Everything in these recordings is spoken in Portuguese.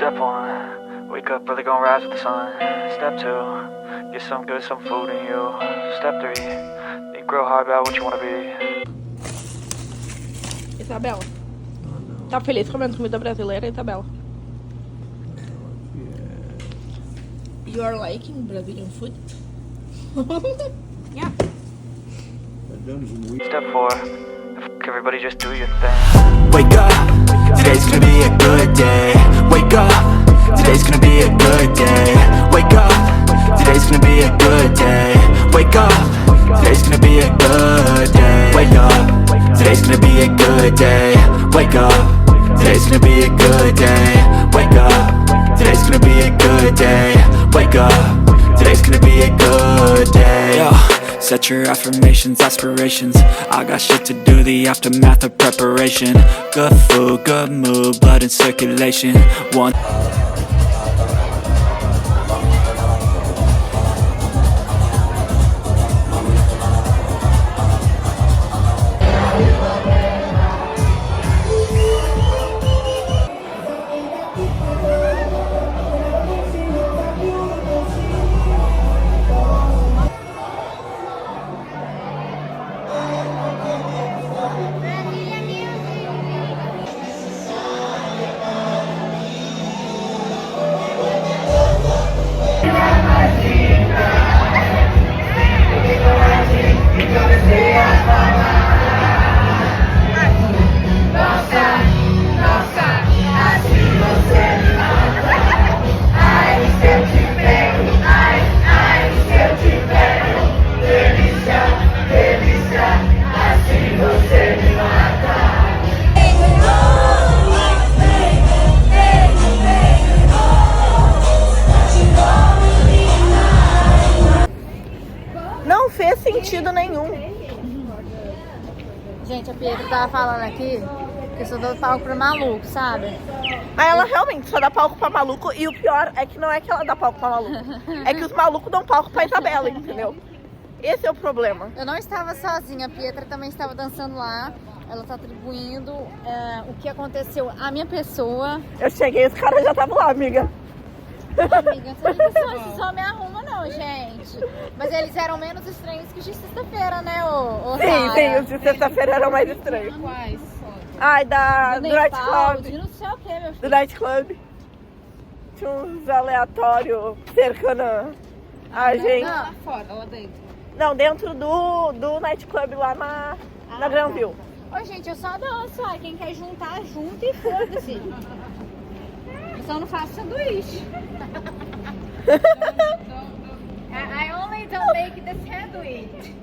Step one, wake up early, gonna rise with the sun. Step two, get some good, some food in you. Step three, think real hard about what you wanna be. Isabela, tá feliz comendo comida brasileira, Isabela? You are liking Brazilian food? Yeah. Step four, everybody just do your thing. Wake up, today's gonna be a good day. Wake up, today's gonna be a good day. Wake up, today's gonna be a good day. Wake up, today's gonna be a good day. Wake up, today's gonna be a good day. Wake up, today's gonna be a good day. Wake up, today's gonna be a good day. Wake up, today's gonna be a good day. Yo. Set your affirmations, aspirations. I got shit to do, the aftermath of preparation. Good food, good mood, blood in circulation. One. Não fez sentido nenhum. Gente, a Pietra tava falando aqui que eu só dou palco pra maluco, sabe? Aí ela realmente só dá palco pra maluco. E o pior é que não é que ela dá palco pra maluco. É que os malucos dão palco pra Isabela, entendeu? Esse é o problema. Eu não estava sozinha, a Pietra também estava dançando lá. Ela tá atribuindo o que aconteceu à minha pessoa. Eu cheguei e os caras já estavam lá, amiga. Amiga, você só me arruma não, gente. Mas eles eram menos estranhos que os de sexta-feira, né, ô Sim, os de sexta-feira eram mais estranhos. Quais? Ai, do nightclub. De não sei o que, meu filho. Do nightclub. Tinha uns aleatórios cercando a gente. Não, lá fora, lá dentro. Não, dentro do nightclub lá na Granville. Ô, gente, eu só danço. Quem quer juntar, junta e foda-se. Eu só não faço sanduíche. I only don't make the sandwich.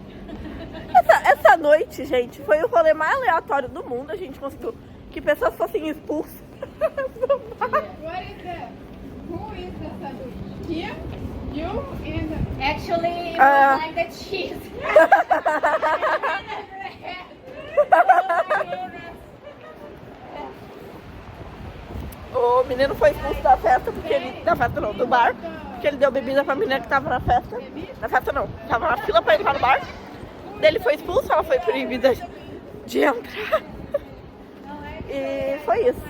Essa noite, gente, foi o rolê mais aleatório do mundo. A gente conseguiu que pessoas fossem expulsas. What is that? Who is the sandwich? Here? You and... Actually, it was like the cheese. O menino foi expulso da festa, porque ele... Da festa não, do bar. Porque ele deu bebida pra menina que tava na festa. Na festa não, tava na fila pra entrar no bar. Daí ele foi expulso, ela foi proibida de entrar. E foi isso.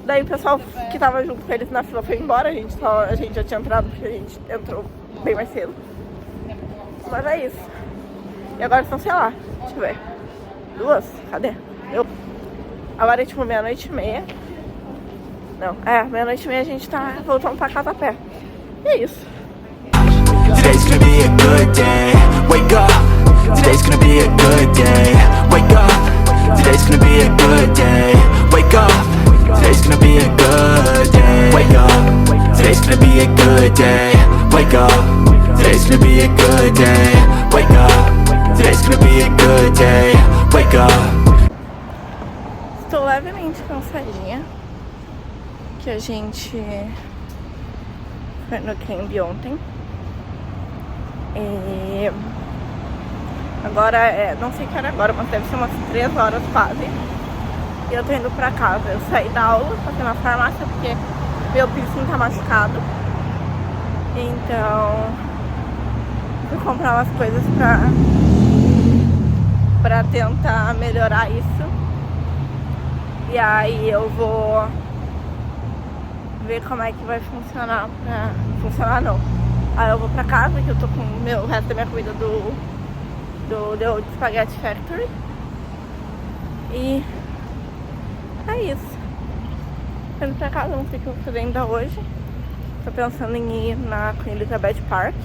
Daí o pessoal que tava junto com eles na fila foi embora. A gente já tinha entrado, porque a gente entrou bem mais cedo. Mas é isso. E agora são, sei lá, deixa eu ver. 2? Cadê? Agora é tipo 00:30. Não, meia-noite e meia a gente tá voltando pra casa a pé. E é isso. Today's gonna be a good day. Wake up, today's gonna be a good day. Wake up, today's gonna be a good day. Wake up, today's gonna be a good day. Wake up, today's gonna be a good day. Wake up, today's gonna be a good day. Wake up, today's gonna be a good day. Wake up. Estou levemente cansadinha. Que a gente foi no cambie ontem. E agora não sei que hora agora, mas deve ser umas 3 horas quase. E eu tô indo pra casa. Eu saí da aula, passei na farmácia porque meu piercing tá machucado. Então fui comprar umas coisas pra tentar melhorar isso. E aí eu vou ver como é que vai funcionar. Funcionar não. Aí eu vou pra casa, que eu tô com o resto da minha comida do The Old Spaghetti Factory. E é isso. Tô indo pra casa, não sei o que eu vou fazer ainda hoje. Tô pensando em ir na Queen Elizabeth Park.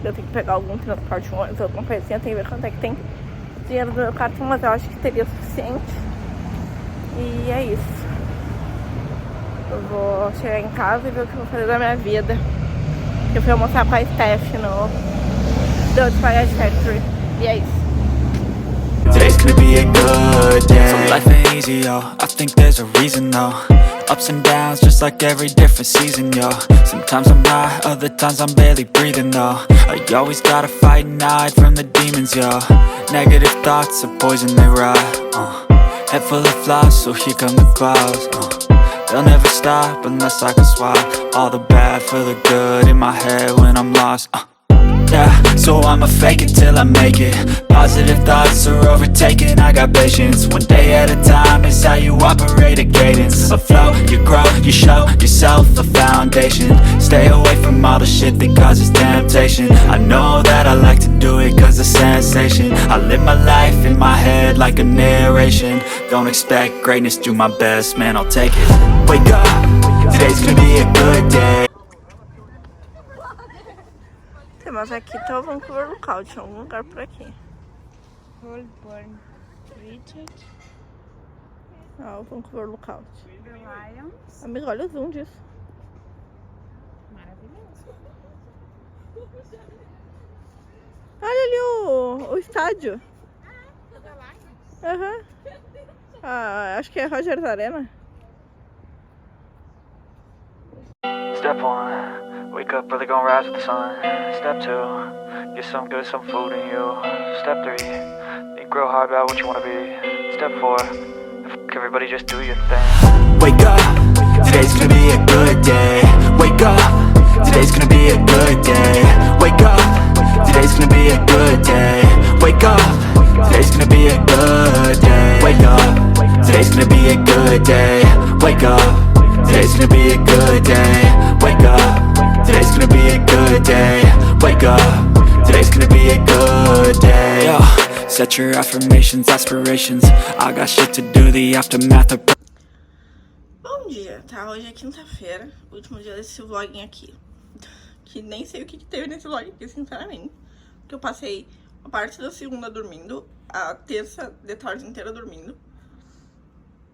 Eu tenho que pegar algum transporte, ônibus, alguma coisa assim. Eu tenho que ver quanto é que tem dinheiro no meu cartão, mas eu acho que teria suficiente. E é isso. Eu vou chegar em casa e ver o que eu vou fazer da minha vida. Eu fui almoçar com a Steph no The Old Spaghetti Factory. E é isso. Today's gonna be a good day. So life ain't easy, yo. I think there's a reason, though. Ups and downs, just like every different season, yo. Sometimes I'm high, other times I'm barely breathing, though. I always gotta fight and hide from the demons, yo. Negative thoughts are poison, they rot. Head full of flies, so here come the clouds. They'll never stop unless I can swap all the bad for the good in my head when I'm lost. Yeah, so I'ma fake it till I make it. Positive thoughts are overtaken, I got patience. One day at a time is how you operate a cadence. A flow, you grow, you show yourself a foundation. Stay away from all the shit that causes temptation. I know that I like to do it cause it's sensation. I live my life in my head like a narration. Don't expect greatness, do my best, man, I'll take it. Wake up, today's gonna be a good day. Mas aqui tá o Vancouver local, tinha algum lugar por aqui. Holborn Richard. Ah, o Vancouver local. Lions. Amigo, olha o zoom disso. Maravilhoso. Olha ali o estádio. Aham. Ah, acho que é Rogers Arena. Step 1, wake up early, gonna rise with the sun. Step 2, get some good, some food in you. Step 3, think real hard about what you wanna be. Step 4, everybody just do your thing. Wake up, today's gonna be a good day. Wake up, today's gonna be a good day. Wake up, today's gonna be a good day. Wake up, today's gonna be a good day. Wake up, today's gonna be a good day. Wake up, today's gonna be a good day. Wake up, today's gonna be a good day. Wake up, today's gonna be a good day. Yo, set your affirmations, aspirations. I got shit to do, the aftermath of. Bom dia, tá? Hoje é quinta-feira, último dia desse vloguinho aqui. Que nem sei o que teve nesse vlog aqui, sinceramente. Porque eu passei a parte da segunda dormindo, a terça de tarde inteira dormindo.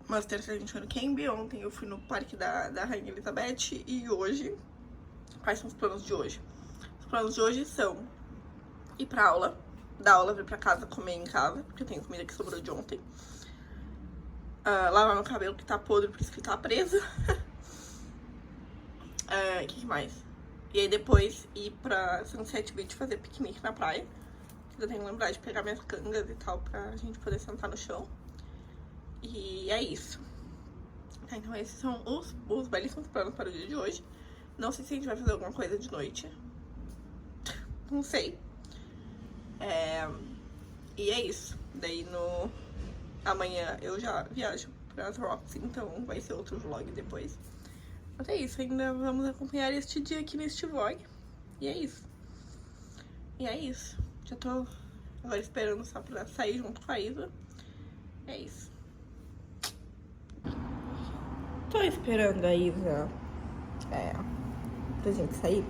Mas terça a gente foi no cambie, ontem eu fui no parque da Rainha Elizabeth e hoje... Quais são os planos de hoje? Os planos de hoje são ir pra aula, dar aula, vir pra casa, comer em casa, porque eu tenho comida que sobrou de ontem. Lavar meu cabelo que tá podre, por isso que tá preso. Que mais? E aí depois ir pra Sunset Beach fazer piquenique na praia. Eu tenho que lembrar de pegar minhas cangas e tal pra gente poder sentar no chão. E é isso. Tá, então esses são os belíssimos planos para o dia de hoje. Não sei se a gente vai fazer alguma coisa de noite. Não sei. E é isso. Daí amanhã eu já viajo para as Rocks, então vai ser outro vlog depois. Mas é isso, ainda vamos acompanhar este dia aqui neste vlog. E é isso. Já tô agora esperando só pra sair junto com a Isa. É isso. Tô esperando a Isa pra gente sair.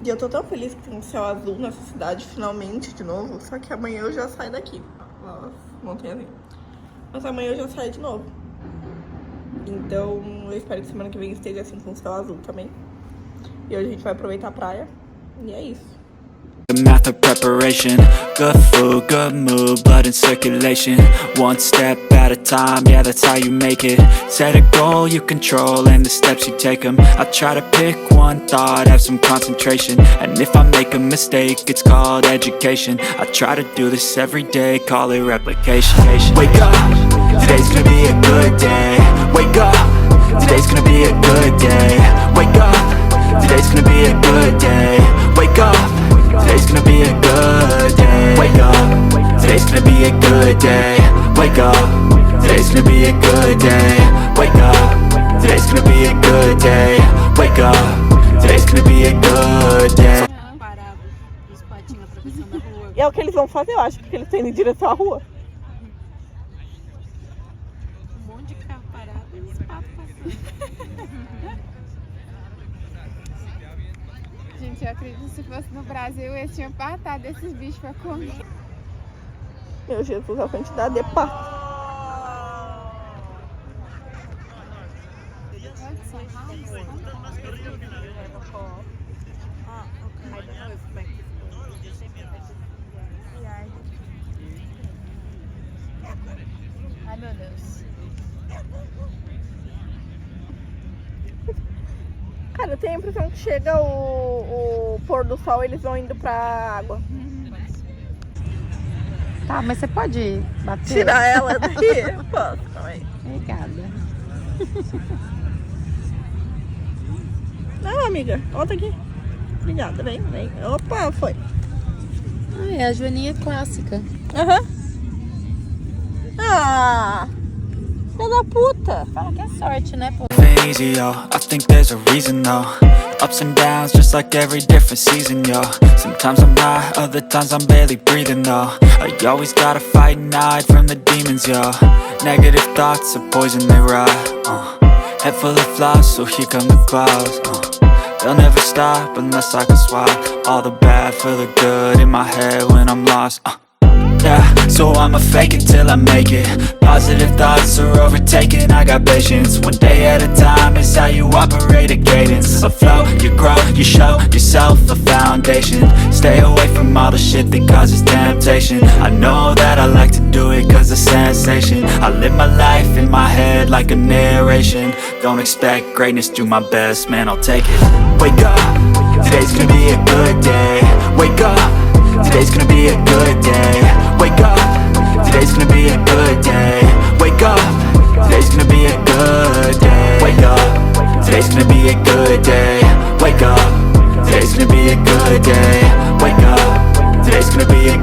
E eu tô tão feliz que tem um céu azul nessa cidade finalmente de novo. Só que amanhã eu já saio daqui. Nossa, montanhazinha. Mas amanhã eu já saio de novo. Então eu espero que semana que vem esteja assim com o céu azul também. E hoje a gente vai aproveitar a praia. E é isso. The math of preparation, good food, good mood, blood in circulation. One step at a time, yeah, that's how you make it. Set a goal you control and the steps you take them. I try to pick one thought, have some concentration. And if I make a mistake, it's called education. I try to do this every day, call it replication. Wake up, today's gonna be a good day. Wake up, today's gonna be a good day. Wake up, today's gonna be a good day. Wake up, today's gonna be a good day. Wake up, today's gonna be a good day. Wake up, today's gonna be a good day. Wake up. good day. Wake up, today's gonna be a good day. Parado, os patinhos atravessando a rua. E é o que eles vão fazer, eu acho, porque eles estão indo em direção à rua. Um monte de carro parado e os patos passando. Gente, eu acredito que se fosse no Brasil, eles tinham partado esses bichos pra comer. Meu Jesus, a quantidade de pato. Ai, meu Deus. Cara, eu tenho a impressão que chega o pôr do sol, eles vão indo pra água. Tá, mas você pode bater? Tirar ela daqui? Posso também. Obrigada. Não, amiga, volta aqui. Obrigada, vem. Opa, foi. Ah, é a joaninha clássica. Aham. Ah! Filha da puta! Fala que é sorte, né, pô? Living easy, yo, I think there's a reason though. Ups and downs, just like every different season, yo. Sometimes I'm high, other times I'm barely breathing, though. I always gotta fight and hide from the demons, yo. Negative thoughts are poison, they rot. Head full of flaws, so here come the clouds. They'll never stop unless I can swap all the bad for the good in my head when I'm lost. Yeah, so I'ma fake it till I make it. Positive thoughts are overtaken, I got patience. One day at a time is how you operate a cadence. A flow, you grow, you show yourself a foundation. Stay away from all the shit that causes temptation. I know that I like to do it cause it's sensation. I live my life in my head like a narration. Don't expect greatness, do my best, man, I'll take it. Wake up, today's gonna be a good day. Wake up, today's gonna be a good day. Wake up, today's gonna be a good day. Wake up, today's gonna be a good day. Wake up, today's gonna be a good day. Wake up, today's gonna be a good day. Wake up, today's gonna be a